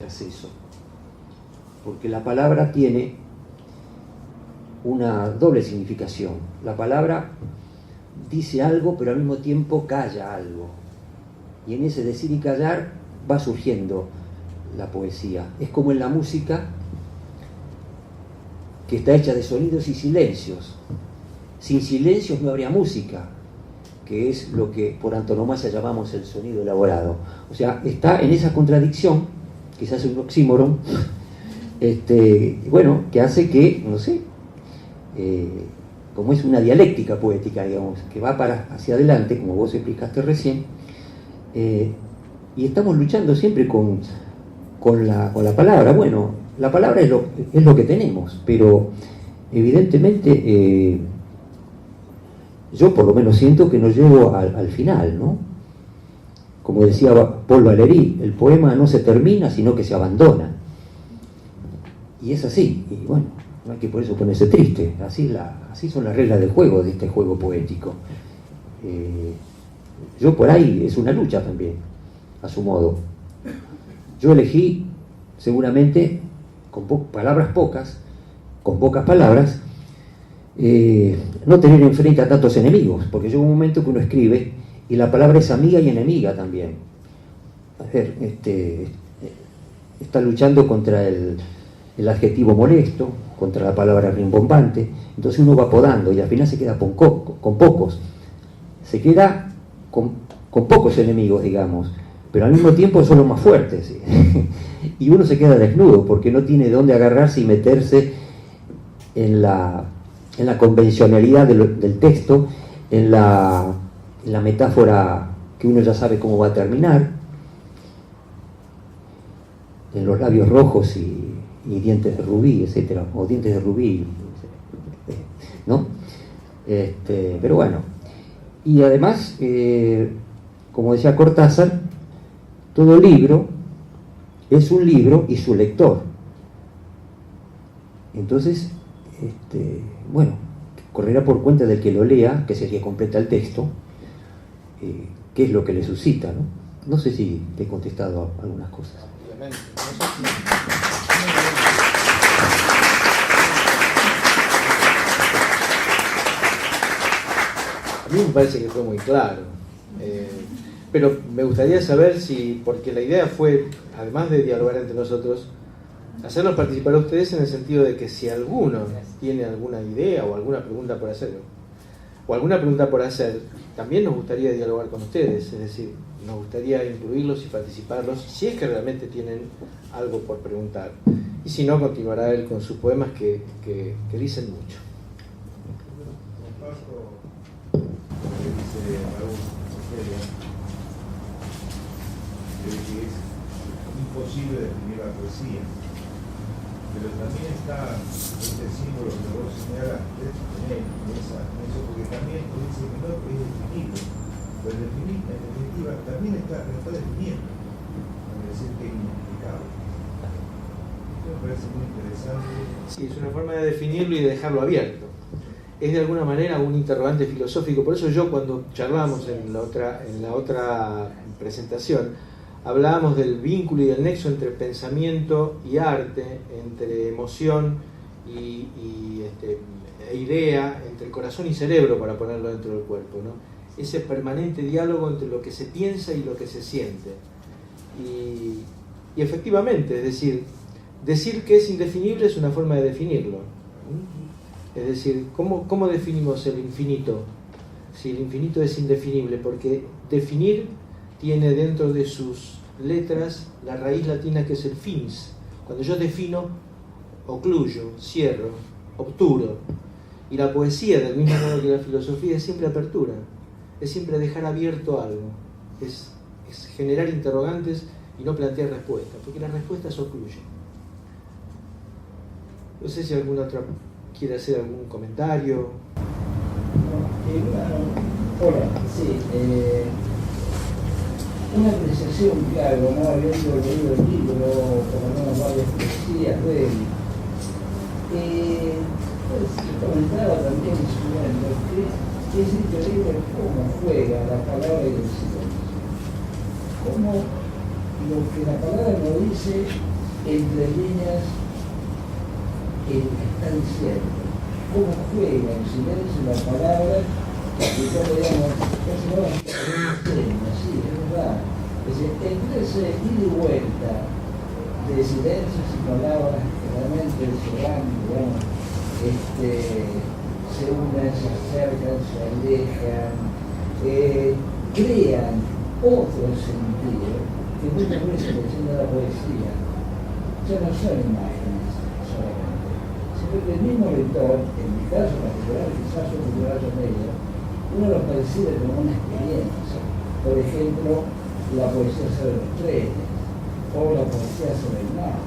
eso, porque la palabra tiene una doble significación. La palabra dice algo, pero al mismo tiempo calla algo, y en ese decir y callar va surgiendo la poesía. Es como en la música, que está hecha de sonidos y silencios. Sin silencios no habría música, que es lo que por antonomasia llamamos el sonido elaborado. O sea, está en esa contradicción, quizás un oxímoron, bueno, que hace que, no sé, como es una dialéctica poética, digamos, que va hacia adelante, como vos explicaste recién, y estamos luchando siempre con la palabra. Bueno, la palabra es lo que tenemos, pero evidentemente yo por lo menos siento que no llego al final, ¿no? Como decía Paul Valéry, el poema no se termina, sino que se abandona. Y es así, y bueno, no hay que por eso ponerse triste. Así son las reglas del juego, de este juego poético. Yo por ahí, es una lucha también, a su modo. Yo elegí, seguramente, con palabras pocas, con pocas palabras, no tener enfrente a tantos enemigos, porque llega un momento que uno escribe y la palabra es amiga y enemiga también. A ver, está luchando contra el adjetivo molesto, contra la palabra rimbombante, entonces uno va podando y al final se queda con pocos, se queda con pocos enemigos, digamos, pero al mismo tiempo son los más fuertes, ¿sí? Y uno se queda desnudo porque no tiene dónde agarrarse y meterse en la convencionalidad del texto, en la metáfora que uno ya sabe cómo va a terminar, en los labios rojos y dientes de rubí, etcétera, o dientes de rubí, ¿no? Pero bueno, y además, como decía Cortázar, todo libro es un libro y su lector. Entonces, bueno, correrá por cuenta del que lo lea, que sería completa el texto, qué es lo que le suscita, ¿no? No sé si te he contestado algunas cosas. A mí me parece que fue muy claro, pero me gustaría saber si, porque la idea fue, además de dialogar entre nosotros, hacernos participar a ustedes en el sentido de que si alguno tiene alguna idea o alguna pregunta por hacer, también nos gustaría dialogar con ustedes, es decir, nos gustaría incluirlos y participarlos, si es que realmente tienen algo por preguntar. Y si no, continuará él con sus poemas que dicen mucho. Es imposible definir la poesía, pero también está este símbolo que vos señalaste en eso, porque también dice que no es definible, pero definir, en definitiva, también está definiendo, es decir, que es inexplicable. Esto me parece muy interesante. Sí, es una forma de definirlo y de dejarlo abierto. Es de alguna manera un interrogante filosófico, por eso yo cuando charlamos en la otra presentación, hablábamos del vínculo y del nexo entre pensamiento y arte, entre emoción e idea, entre el corazón y cerebro, para ponerlo dentro del cuerpo, ¿no? Ese permanente diálogo entre lo que se piensa y lo que se siente. Y efectivamente, es decir que es indefinible es una forma de definirlo. Es decir, ¿cómo definimos el infinito? Si el infinito es indefinible, porque definir tiene dentro de sus letras la raíz latina que es el fins. Cuando yo defino, ocluyo, cierro, obturo. Y la poesía, del mismo modo que la filosofía, es siempre apertura, es siempre dejar abierto algo, es generar interrogantes y no plantear respuestas, porque las respuestas ocluyen. No sé si alguna otra quiere hacer algún comentario. Hola, sí. Una apreciación que hago, ¿no? Habiendo leído el libro, por lo menos varias poesías de él, comentaba también en su momento que es increíble cómo juega la palabra y el silencio. Cómo lo que la palabra nos dice entre líneas está diciendo, cómo juega en silencio la palabra, y cómo digamos, casi no así, es verdad. Es decir, entre ese ida y vuelta de silencios y palabras que realmente se van, digamos, se unen, se acercan, se alejan, crean otro sentido que muchas veces en la poesía ya no son imágenes solamente, sino que el mismo lector, en mi caso particular, quizás un literario medio, uno lo percibe como una experiencia. Por ejemplo, la poesía sobre los trenes o la poesía sobre el mar.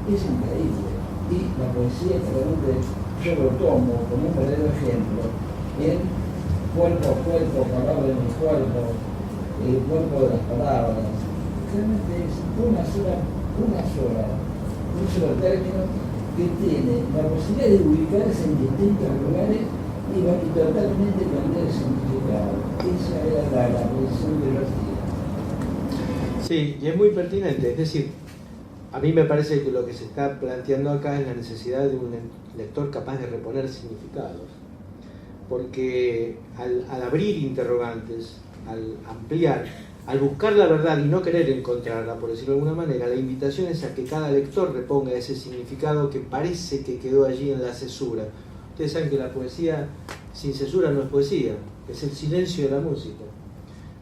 Es increíble. Y la poesía, realmente, yo lo tomo como un verdadero ejemplo en cuerpo a cuerpo, palabra en el cuerpo, el cuerpo de las palabras. Realmente es un solo término que tiene la posibilidad de ubicarse en distintos lugares y totalmente cambiar el significado. Esa era la posición de los días. Sí, y es muy pertinente. Es decir, a mí me parece que lo que se está planteando acá es la necesidad de un lector capaz de reponer significados. Porque al abrir interrogantes, al ampliar, al buscar la verdad y no querer encontrarla, por decirlo de alguna manera, la invitación es a que cada lector reponga ese significado que parece que quedó allí en la cesura. Ustedes saben que la poesía sin cesura no es poesía, es el silencio de la música.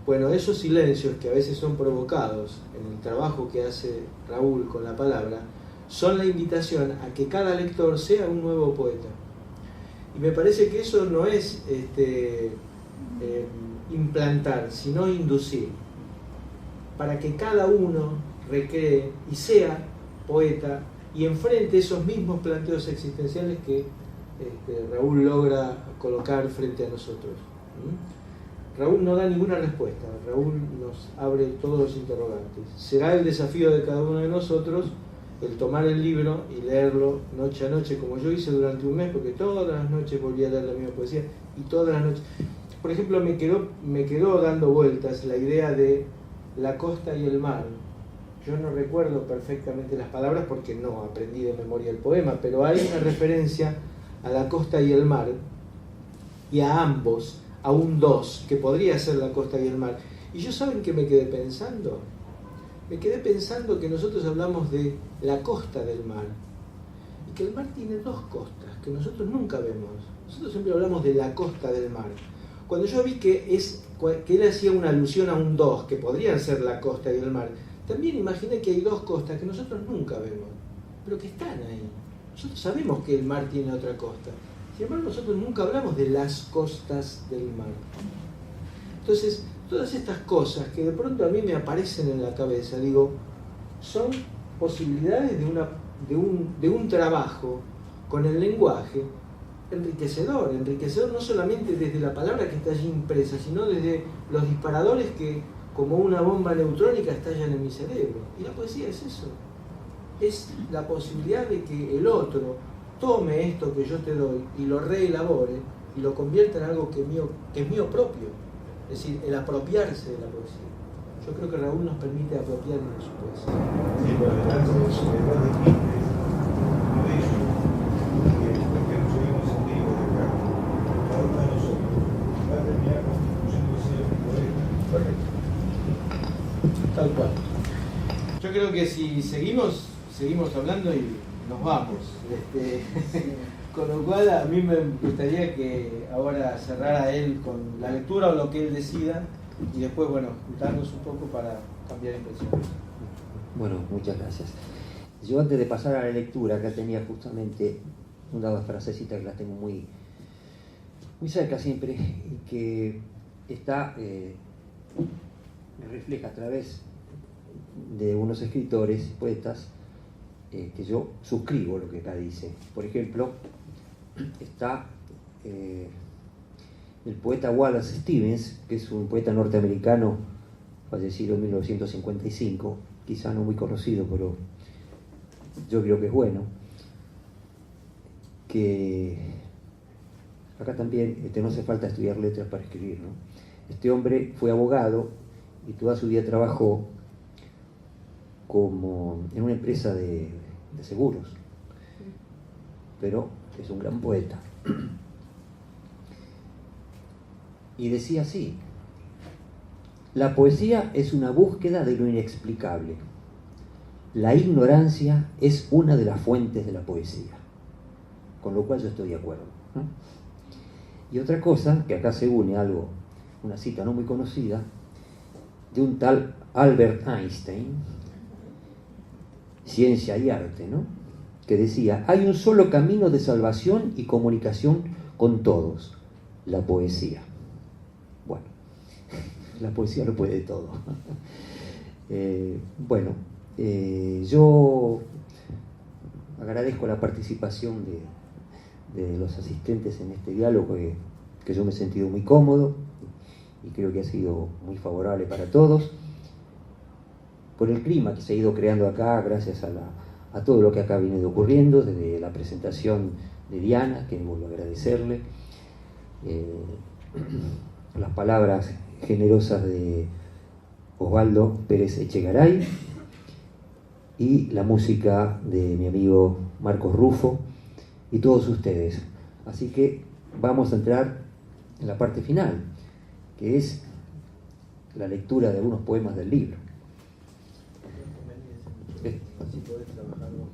Bueno, esos silencios que a veces son provocados en el trabajo que hace Raúl con la palabra, son la invitación a que cada lector sea un nuevo poeta. Y me parece que eso no es implantar, sino inducir, para que cada uno recree y sea poeta y enfrente esos mismos planteos existenciales que Raúl logra colocar frente a nosotros. Raúl no da ninguna respuesta, Raúl nos abre todos los interrogantes. Será el desafío de cada uno de nosotros el tomar el libro y leerlo noche a noche, como yo hice durante un mes, porque todas las noches volví a leer la misma poesía, y todas las noches. Por ejemplo, me quedó dando vueltas la idea de la costa y el mar. Yo no recuerdo perfectamente las palabras porque no aprendí de memoria el poema, pero hay una referencia a la costa y el mar, y a ambos, a un dos, que podría ser la costa y el mar. Y yo, ¿saben qué me quedé pensando? Me quedé pensando que nosotros hablamos de la costa del mar, y que el mar tiene dos costas, que nosotros nunca vemos. Nosotros siempre hablamos de la costa del mar. Cuando yo vi que él hacía una alusión a un dos, que podrían ser la costa y el mar, también imaginé que hay dos costas que nosotros nunca vemos, pero que están ahí. Nosotros sabemos que el mar tiene otra costa. Sin embargo, nosotros nunca hablamos de las costas del mar. Entonces, todas estas cosas que de pronto a mí me aparecen en la cabeza, digo, son posibilidades de un trabajo con el lenguaje enriquecedor no solamente desde la palabra que está allí impresa, sino desde los disparadores que, como una bomba neutrónica, estallan en mi cerebro. Y la poesía es eso. Es la posibilidad de que el otro tome esto que yo te doy y lo reelabore y lo convierta en algo que es mío propio. Es decir, el apropiarse de la poesía. Yo creo que Raúl nos permite apropiarnos de su poesía. Sí, pero además de eso, además de que no seguimos en vivo de acá, cada uno de nosotros va a terminar constituyéndose un poeta. Tal cual. Yo creo que si seguimos hablando y nos vamos. Con lo cual a mí me gustaría que ahora cerrara él con la lectura o lo que él decida y después, bueno, juntarnos un poco para cambiar impresiones. Bueno, muchas gracias. Yo antes de pasar a la lectura, acá tenía justamente unas frasecitas que las tengo muy cerca siempre y que me refleja a través de unos escritores y poetas que yo suscribo lo que acá dice. Por ejemplo, está el poeta Wallace Stevens, que es un poeta norteamericano fallecido en 1955, quizá no muy conocido, pero yo creo que es bueno, que acá también no hace falta estudiar letras para escribir, ¿no? Este hombre fue abogado y toda su vida trabajó como en una empresa de seguros, pero es un gran poeta. Y decía así: la poesía es una búsqueda de lo inexplicable. La ignorancia es una de las fuentes de la poesía. Con lo cual yo estoy de acuerdo, ¿no? Y otra cosa, que acá se une algo, una cita no muy conocida, de un tal Albert Einstein, Ciencia y Arte, ¿no?, que decía: hay un solo camino de salvación y comunicación con todos, la poesía. Bueno, la poesía lo puede todo. Yo agradezco la participación de los asistentes en este diálogo, que yo me he sentido muy cómodo y creo que ha sido muy favorable para todos, por el clima que se ha ido creando acá, gracias a todo lo que acá viene ocurriendo, desde la presentación de Diana, que vuelvo a agradecerle, las palabras generosas de Osvaldo Pérez Echegaray y la música de mi amigo Marcos Rufo y todos ustedes. Así que vamos a entrar en la parte final, que es la lectura de algunos poemas del libro. Si podés trabajar vos.